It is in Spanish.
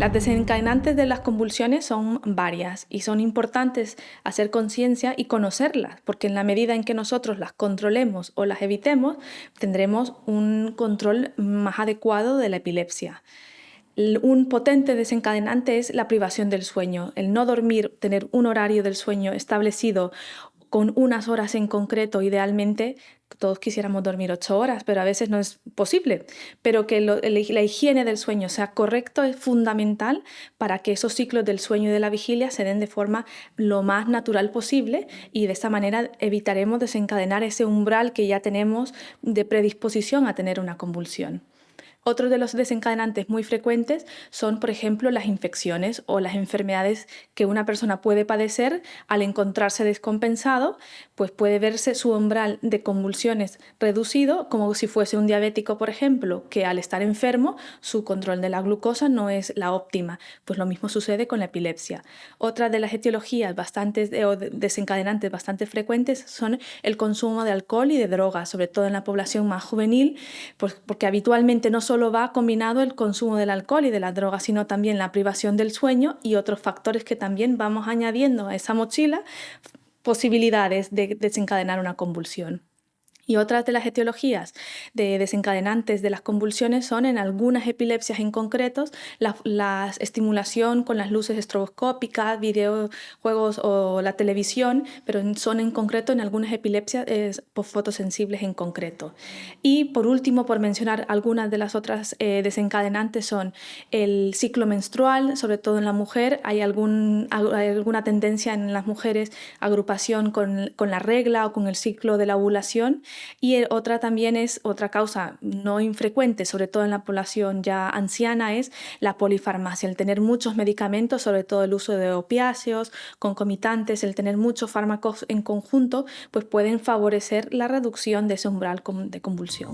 Las desencadenantes de las convulsiones son varias y son importantes hacer conciencia y conocerlas, porque en la medida en que nosotros las controlemos o las evitemos, tendremos un control más adecuado de la epilepsia. Un potente desencadenante es la privación del sueño, el no dormir, tener un horario del sueño establecido con unas horas en concreto. Idealmente todos quisiéramos dormir 8 horas, pero a veces no es posible. Pero que la higiene del sueño sea correcto es fundamental para que esos ciclos del sueño y de la vigilia se den de forma lo más natural posible, y de esta manera evitaremos desencadenar ese umbral que ya tenemos de predisposición a tener una convulsión. Otro de los desencadenantes muy frecuentes son, por ejemplo, las infecciones o las enfermedades que una persona puede padecer. Al encontrarse descompensado, pues puede verse su umbral de convulsiones reducido, como si fuese un diabético, por ejemplo, que al estar enfermo su control de la glucosa no es la óptima. Pues lo mismo sucede con la epilepsia. Otra de las etiologías o desencadenantes bastante frecuentes son el consumo de alcohol y de drogas, sobre todo en la población más juvenil, pues porque habitualmente no solo va combinado el consumo del alcohol y de las drogas, sino también la privación del sueño y otros factores que también vamos añadiendo a esa mochila, posibilidades de desencadenar una convulsión. Y otras de las etiologías de desencadenantes de las convulsiones son, en algunas epilepsias en concretos, la estimulación con las luces estroboscópicas, videojuegos o la televisión, pero son en concreto en algunas epilepsias fotosensibles en concreto. Y por último, por mencionar algunas de las otras desencadenantes, son el ciclo menstrual, sobre todo en la mujer. Hay alguna tendencia en las mujeres, agrupación con la regla o con el ciclo de la ovulación. Y otra causa no infrecuente, sobre todo en la población ya anciana, es la polifarmacia, el tener muchos medicamentos, sobre todo el uso de opiáceos, concomitantes, el tener muchos fármacos en conjunto, pues pueden favorecer la reducción de ese umbral de convulsión.